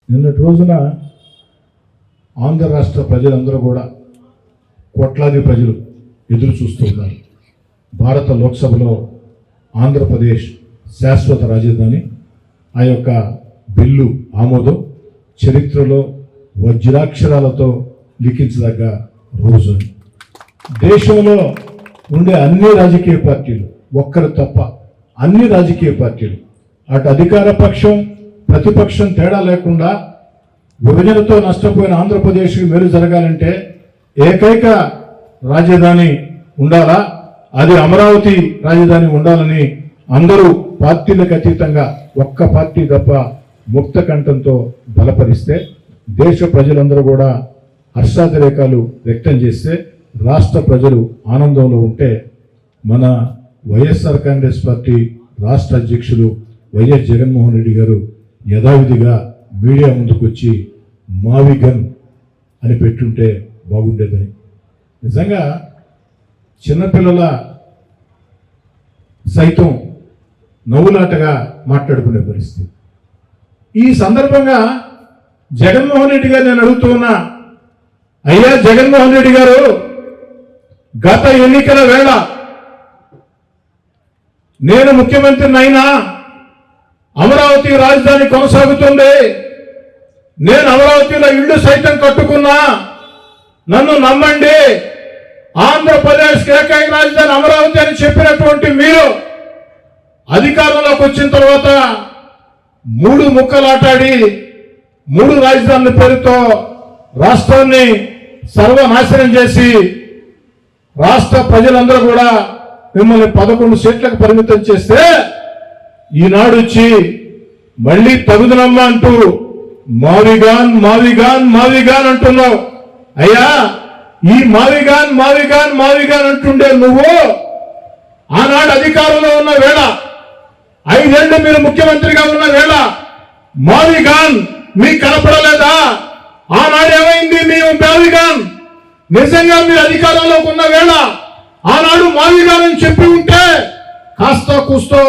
నిన్నటి రోజున ఆంధ్ర రాష్ట్ర ప్రజలందరూ కూడా కోట్లాది ప్రజలు ఎదురు చూస్తున్నారు. భారత లోక్సభలో ఆంధ్రప్రదేశ్ శాశ్వత రాజధాని ఆ యొక్క బిల్లు ఆమోదం చరిత్రలో వజ్రాక్షరాలతో లిఖించదగ్గ రోజు. దేశంలో ఉండే అన్ని రాజకీయ పార్టీలు ఒక్కరు తప్ప అన్ని రాజకీయ పార్టీలు అటు అధికార పక్షం ప్రతిపక్షం తేడా లేకుండా విభజనతో నష్టపోయిన ఆంధ్రప్రదేశ్కి మేలు జరగాలంటే ఏకైక రాజధాని ఉండాలా, అది అమరావతి రాజధాని ఉండాలని అందరూ పార్టీలకు అతీతంగా ఒక్క పార్టీ తప్ప ముక్త కంఠంతో బలపరిస్తే దేశ ప్రజలందరూ కూడా హర్షాతిరేకాలు వ్యక్తం చేస్తే రాష్ట్ర ప్రజలు ఆనందంలో ఉంటే మన వైఎస్ఆర్ కాంగ్రెస్ పార్టీ రాష్ట్ర అధ్యక్షులు వైఎస్ జగన్మోహన్ రెడ్డి గారు యథావిధిగా మీడియా ముందుకు వచ్చి మావిగన్ అని పెట్టుంటే బాగుండేదని. నిజంగా చిన్నపిల్లల సైతం నవ్వులాటగా మాట్లాడుకునే పరిస్థితి. ఈ సందర్భంగా జగన్మోహన్ రెడ్డి గారు నేను అడుగుతూ ఉన్నా, అయ్యా జగన్మోహన్ రెడ్డి గారు, గత ఎన్నికల వేళ నేను ముఖ్యమంత్రిని అయినా అమరావతి రాజధాని కొనసాగుతుంది, నేను అమరావతిలో ఇళ్ళు సైతం కట్టుకున్నా, నన్ను నమ్మండి, ఆంధ్రప్రదేశ్ ఏకైక రాజధాని అమరావతి అని చెప్పినటువంటి మీరు అధికారంలోకి వచ్చిన తర్వాత 3 ముక్కలాటాడి 3 రాజధానుల పేరుతో రాష్ట్రాన్ని సర్వనాశనం చేసి రాష్ట్ర ప్రజలందరూ కూడా మిమ్మల్ని 11 సీట్లకు పరిమితం చేస్తే ఈనాడు వచ్చి మళ్ళీ తగుదనమ్మ అంటూ మావిగాన్ మావిగాన్ మావిగాన్ అంటున్నావు. అయ్యా, ఈ మావిగాన్ మావిగాన్ మావిగాన్ అంటుండే నువ్వు ఆనాడు అధికారంలో ఉన్న వేళ 5 ఏళ్ళు మీరు ముఖ్యమంత్రిగా ఉన్న వేళ మావిగాన్ మీకు కనపడలేదా? ఆనాడు ఏమైంది మీ మావిగాన్? నిజంగా మీరు అధికారంలోకి ఉన్న వేళ ఆనాడు మావిగాన్ అని చెప్పి ఉంటే కాస్త కూస్తో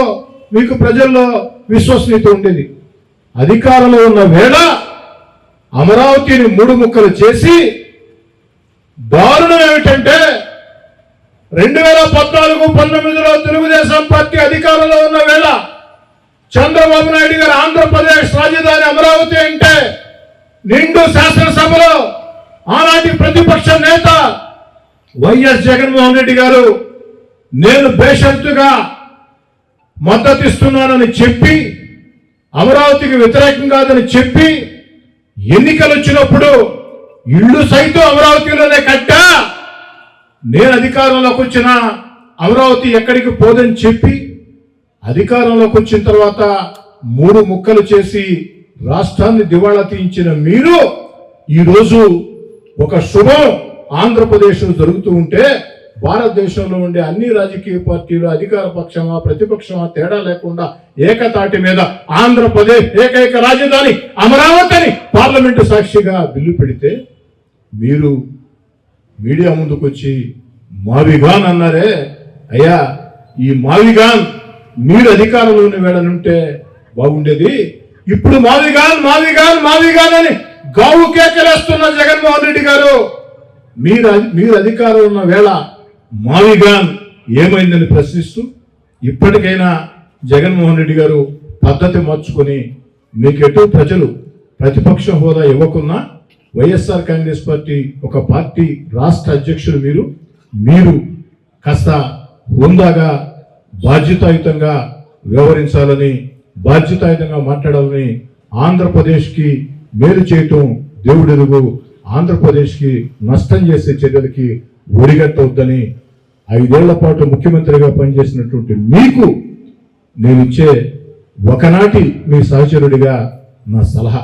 మీకు ప్రజల్లో విశ్వసనీయత ఉండేది. అధికారంలో ఉన్న వేళ అమరావతిని 3 ముక్కలు చేసి దారుణం ఏమిటంటే 2014-19లో తెలుగుదేశం పార్టీ అధికారంలో ఉన్న వేళ చంద్రబాబు నాయుడు గారు ఆంధ్రప్రదేశ్ రాజధాని అమరావతి అంటే నిండు శాసనసభలో ఆనాటి ప్రతిపక్ష నేత వైఎస్ జగన్మోహన్ రెడ్డి గారు నేను బేషరతుగా మద్దతిస్తున్నానని చెప్పి అమరావతికి వ్యతిరేకం కాదని చెప్పి ఎన్నికలు వచ్చినప్పుడు ఇళ్ళు సైతం అమరావతిలోనే కట్టా, నేను అధికారంలోకి వచ్చిన అమరావతి ఎక్కడికి పోదని చెప్పి అధికారంలోకి వచ్చిన తర్వాత 3 ముక్కలు చేసి రాష్ట్రాన్ని దివాళా తీయించిన మీరు ఈరోజు ఒక శుభం ఆంధ్రప్రదేశ్లో జరుగుతూ ఉంటే భారతదేశంలో ఉండే అన్ని రాజకీయ పార్టీలు అధికార పక్షమా ప్రతిపక్షమా తేడా లేకుండా ఏకతాటి మీద ఆంధ్రప్రదేశ్ ఏకైక రాజధాని అమరావతి అని పార్లమెంటు సాక్షిగా బిల్లు పెడితే మీరు మీడియా ముందుకు వచ్చి మావిగాన్ అన్నారే. అయ్యా, ఈ మావిగాన్ మీరు అధికారంలో ఉన్న వేళనుంటే బాగుండేది. ఇప్పుడు మావిగాన్ మావిగాన్ మావిగాన్ అని గావు కేకలేస్తున్న జగన్మోహన్ రెడ్డి గారు మీరు అధికారంలో ఉన్న వేళ మావిగాన్ ఏమైందని ప్రశ్నిస్తూ ఇప్పటికైనా జగన్మోహన్ రెడ్డి గారు పద్ధతి మార్చుకొని మీకెటు ప్రజలు ప్రతిపక్ష హోదా ఇవ్వకున్నా వైఎస్ఆర్ కాంగ్రెస్ పార్టీ ఒక పార్టీ రాష్ట్ర అధ్యక్షులు మీరు కాస్త హోందాగా బాధ్యతాయుతంగా వ్యవహరించాలని బాధ్యతాయుతంగా మాట్లాడాలని ఆంధ్రప్రదేశ్కి మేలు చేయటం దేవుడెరుగు, ఆంధ్రప్రదేశ్కి నష్టం చేసే చర్యలకి ఒడిగట్టవద్దని 5 ఏళ్ల పాటు ముఖ్యమంత్రిగా పనిచేసినటువంటి మీకు నేను ఇచ్చే ఒకనాటి మీ సహచరుడిగా నా సలహా.